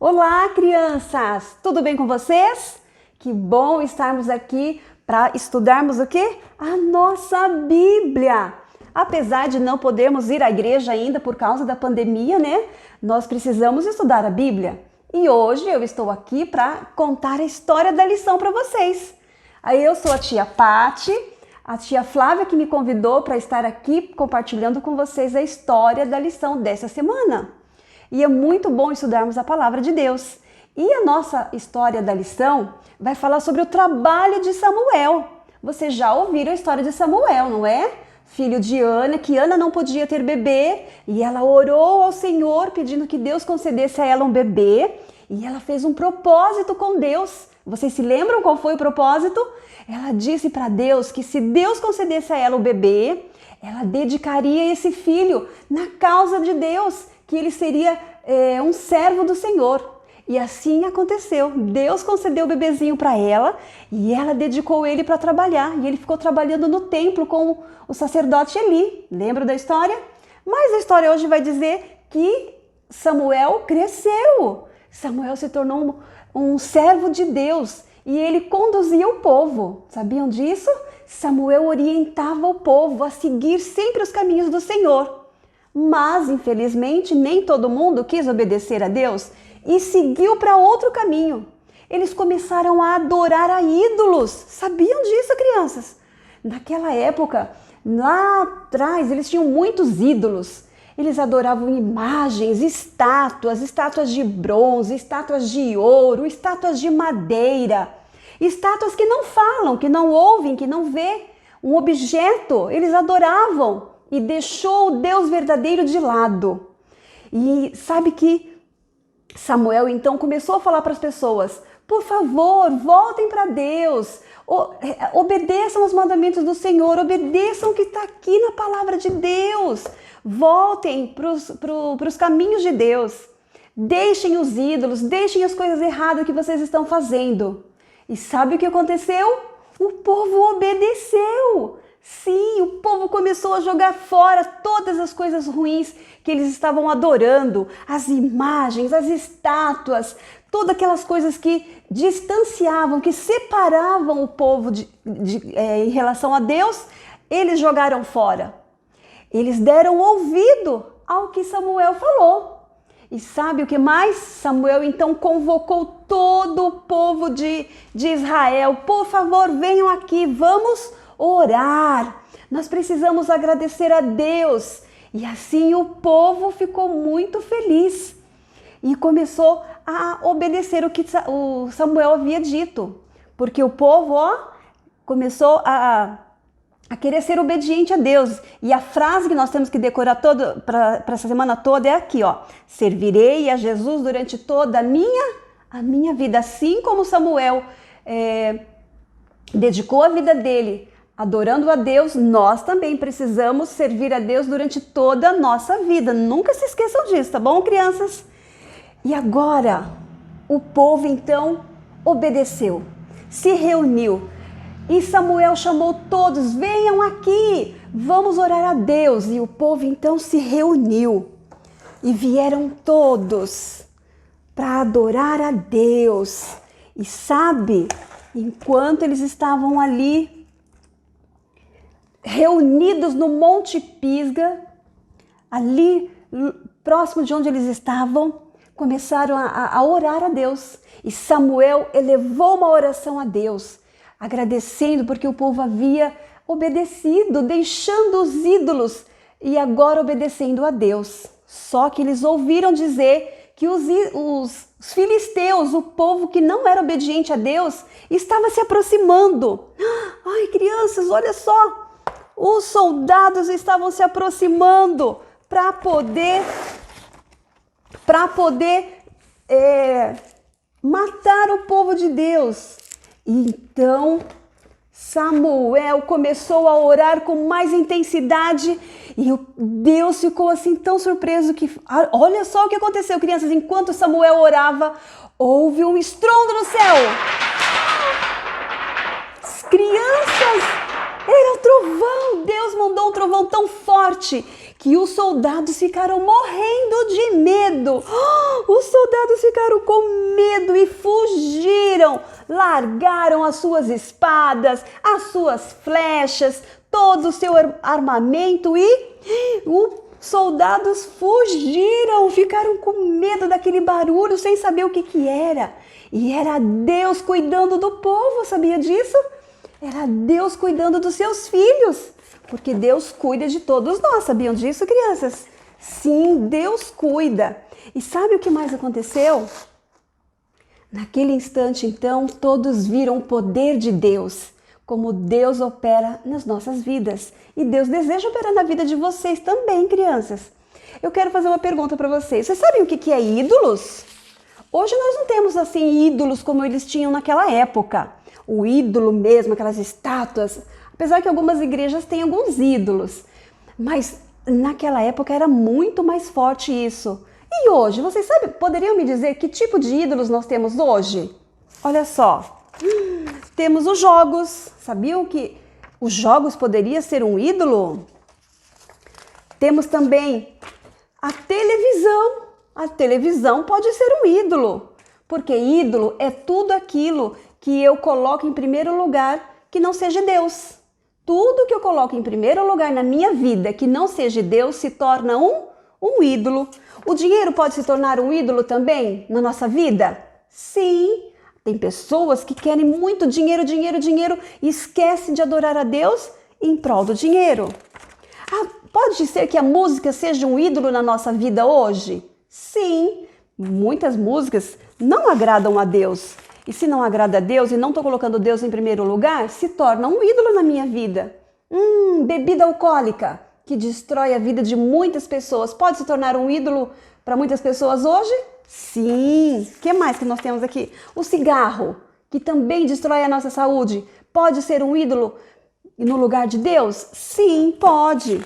Olá, crianças! Tudo bem com vocês? Que bom estarmos aqui para estudarmos o quê? A nossa Bíblia! Apesar de não podermos ir à igreja ainda por causa da pandemia, né? Nós precisamos estudar a Bíblia. E hoje eu estou aqui para contar a história da lição para vocês. Aí eu sou a tia Pati, a tia Flávia que me convidou para estar aqui compartilhando com vocês a história da lição dessa semana. E é muito bom estudarmos a palavra de Deus. E a nossa história da lição vai falar sobre o trabalho de Samuel. Vocês já ouviram a história de Samuel, não é? Filho de Ana, que Ana não podia ter bebê, e ela orou ao Senhor pedindo que Deus concedesse a ela um bebê, e ela fez um propósito com Deus. Vocês se lembram qual foi o propósito? Ela disse para Deus que se Deus concedesse a ela o bebê, ela dedicaria esse filho na causa de Deus, que ele seria um servo do Senhor. E assim aconteceu. Deus concedeu o bebezinho para ela e ela dedicou ele para trabalhar. E ele ficou trabalhando no templo com o sacerdote Eli. Lembra da história? Mas a história hoje vai dizer que Samuel cresceu. Samuel se tornou um servo de Deus e ele conduzia o povo. Sabiam disso? Samuel orientava o povo a seguir sempre os caminhos do Senhor. Mas, infelizmente, nem todo mundo quis obedecer a Deus e seguiu para outro caminho. Eles começaram a adorar a ídolos. Sabiam disso, crianças? Naquela época, lá atrás, eles tinham muitos ídolos. Eles adoravam imagens, estátuas de bronze, estátuas de ouro, estátuas de madeira, estátuas que não falam, que não ouvem, que não vê. Um objeto, eles adoravam. E deixou o Deus verdadeiro de lado. E sabe que Samuel então começou a falar para as pessoas: por favor, voltem para Deus, obedeçam os mandamentos do Senhor, obedeçam o que está aqui na palavra de Deus, voltem para os caminhos de Deus, deixem os ídolos, deixem as coisas erradas que vocês estão fazendo. E sabe o que aconteceu? O povo obedeceu. Sim, o povo começou a jogar fora todas as coisas ruins que eles estavam adorando, as imagens, as estátuas, todas aquelas coisas que distanciavam, que separavam o povo em relação a Deus, eles jogaram fora. Eles deram ouvido ao que Samuel falou. E sabe o que mais? Samuel então convocou todo o povo de Israel. Por favor, venham aqui, vamos orar, nós precisamos agradecer a Deus. E assim o povo ficou muito feliz e começou a obedecer o que o Samuel havia dito, porque o povo começou a querer ser obediente a Deus. E a frase que nós temos que decorar para essa semana toda é aqui, servirei a Jesus durante toda a minha vida, assim como Samuel dedicou a vida dele adorando a Deus, nós também precisamos servir a Deus durante toda a nossa vida. Nunca se esqueçam disso, tá bom, crianças? E agora, o povo então obedeceu, se reuniu. E Samuel chamou todos, venham aqui, vamos orar a Deus. E o povo então se reuniu. E vieram todos para adorar a Deus. E sabe, enquanto eles estavam ali, reunidos no Monte Pisga, ali próximo de onde eles estavam, começaram a orar a Deus. E Samuel elevou uma oração a Deus, agradecendo porque o povo havia obedecido, deixando os ídolos e agora obedecendo a Deus. Só que eles ouviram dizer que os filisteus, o povo que não era obediente a Deus, estava se aproximando. Ai, crianças, olha só! Os soldados estavam se aproximando para poder matar o povo de Deus. Então Samuel começou a orar com mais intensidade e Deus ficou assim tão surpreso que, olha só o que aconteceu, crianças. Enquanto Samuel orava, houve um estrondo no céu. As crianças, Era um trovão! Deus mandou um trovão tão forte que os soldados ficaram morrendo de medo. Os soldados ficaram com medo e fugiram. Largaram as suas espadas, as suas flechas, todo o seu armamento e os soldados fugiram. Ficaram com medo daquele barulho sem saber o que era. E era Deus cuidando do povo, sabia disso? Era Deus cuidando dos seus filhos, porque Deus cuida de todos nós. Sabiam disso, crianças? Sim, Deus cuida. E sabe o que mais aconteceu? Naquele instante, então, todos viram o poder de Deus, como Deus opera nas nossas vidas. E Deus deseja operar na vida de vocês também, crianças. Eu quero fazer uma pergunta para vocês. Vocês sabem o que é ídolos? Hoje nós não temos assim ídolos como eles tinham naquela época. O ídolo mesmo, aquelas estátuas, apesar que algumas igrejas têm alguns ídolos, mas naquela época era muito mais forte isso. E hoje, vocês sabem, poderiam me dizer que tipo de ídolos nós temos hoje? Olha só, temos os jogos. Sabiam que os jogos poderiam ser um ídolo? Temos também a televisão. A televisão pode ser um ídolo, porque ídolo é tudo aquilo que eu coloco em primeiro lugar que não seja Deus. Tudo que eu coloco em primeiro lugar na minha vida que não seja Deus se torna um ídolo. O dinheiro pode se tornar um ídolo também na nossa vida? Sim. Tem pessoas que querem muito dinheiro, dinheiro, dinheiro e esquecem de adorar a Deus em prol do dinheiro. Pode ser que a música seja um ídolo na nossa vida hoje? Sim. Muitas músicas não agradam a Deus. E se não agrada a Deus e não estou colocando Deus em primeiro lugar, se torna um ídolo na minha vida. Bebida alcoólica, que destrói a vida de muitas pessoas, pode se tornar um ídolo para muitas pessoas hoje? Sim. O que mais que nós temos aqui? O cigarro, que também destrói a nossa saúde, pode ser um ídolo no lugar de Deus? Sim, pode.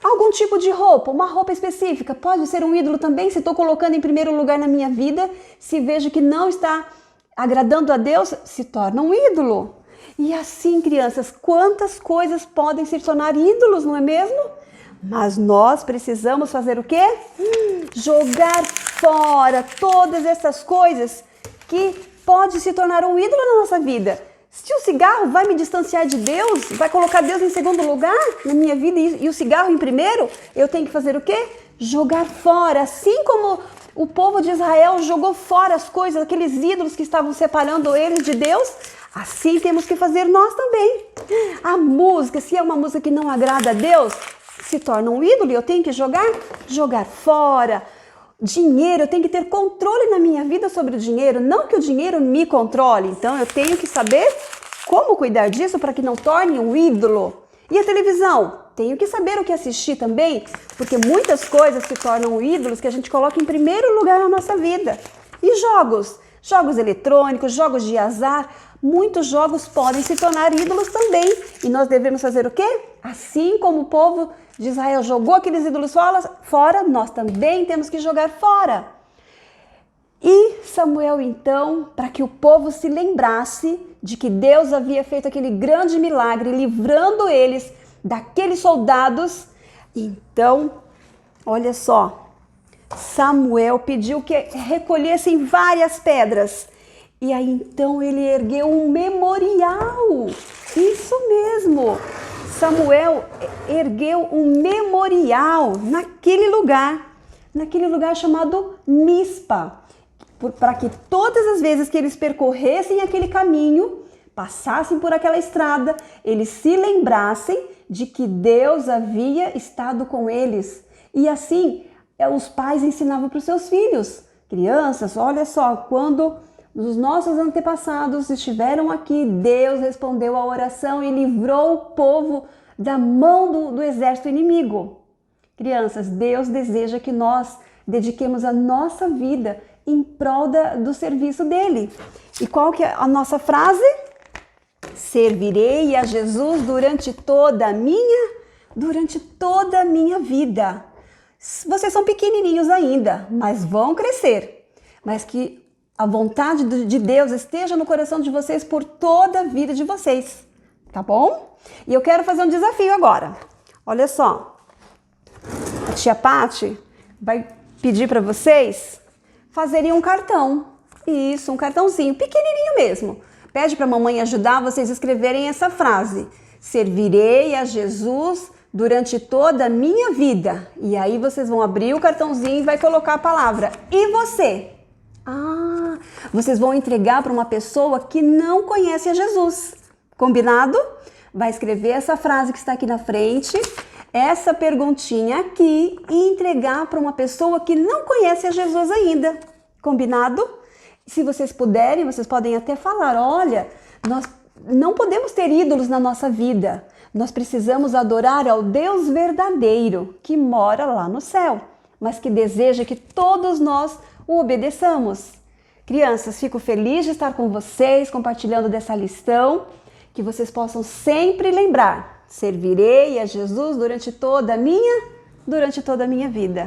Algum tipo de roupa, uma roupa específica, pode ser um ídolo também se estou colocando em primeiro lugar na minha vida, se vejo que não está agradando a Deus, se torna um ídolo. E assim, crianças, quantas coisas podem se tornar ídolos, não é mesmo? Mas nós precisamos fazer o quê? Jogar fora todas essas coisas que podem se tornar um ídolo na nossa vida. Se o cigarro vai me distanciar de Deus, vai colocar Deus em segundo lugar na minha vida e o cigarro em primeiro, eu tenho que fazer o quê? Jogar fora, assim como o povo de Israel jogou fora as coisas, aqueles ídolos que estavam separando eles de Deus, assim temos que fazer nós também. A música, se é uma música que não agrada a Deus, se torna um ídolo e eu tenho que jogar fora. Dinheiro, eu tenho que ter controle na minha vida sobre o dinheiro, não que o dinheiro me controle. Então eu tenho que saber como cuidar disso para que não torne um ídolo. E a televisão? Tenho que saber o que assistir também, porque muitas coisas se tornam ídolos que a gente coloca em primeiro lugar na nossa vida. E jogos? Jogos eletrônicos, jogos de azar, muitos jogos podem se tornar ídolos também. E nós devemos fazer o quê? Assim como o povo de Israel jogou aqueles ídolos fora, nós também temos que jogar fora. E Samuel, então, para que o povo se lembrasse de que Deus havia feito aquele grande milagre, livrando eles daqueles soldados, então, olha só, Samuel pediu que recolhessem várias pedras. E aí, então, ele ergueu um memorial. Isso mesmo. Samuel ergueu um memorial naquele lugar chamado Mispa, para que todas as vezes que eles percorressem aquele caminho, passassem por aquela estrada, eles se lembrassem de que Deus havia estado com eles. E assim, os pais ensinavam para os seus filhos. Crianças, olha só, quando os nossos antepassados estiveram aqui, Deus respondeu à oração e livrou o povo da mão do exército inimigo. Crianças, Deus deseja que nós dediquemos a nossa vida em prol do serviço dele. E qual que é a nossa frase? Servirei a Jesus durante toda a minha vida. Vocês são pequenininhos ainda, mas vão crescer. Mas que a vontade de Deus esteja no coração de vocês por toda a vida de vocês. tá bom? E eu quero fazer um desafio agora. Olha só, a tia Pati vai pedir para vocês fazerem um cartão. Isso, um cartãozinho, pequenininho mesmo. Pede para a mamãe ajudar vocês a escreverem essa frase. Servirei a Jesus durante toda a minha vida. E aí vocês vão abrir o cartãozinho e vai colocar a palavra. E você? Vocês vão entregar para uma pessoa que não conhece a Jesus. Combinado? Vai escrever essa frase que está aqui na frente, essa perguntinha aqui e entregar para uma pessoa que não conhece a Jesus ainda. Combinado? Se vocês puderem, vocês podem até falar, olha, nós não podemos ter ídolos na nossa vida. Nós precisamos adorar ao Deus verdadeiro que mora lá no céu, mas que deseja que todos nós o obedeçamos. Crianças, fico feliz de estar com vocês, compartilhando dessa lição, que vocês possam sempre lembrar, servirei a Jesus durante toda a minha vida.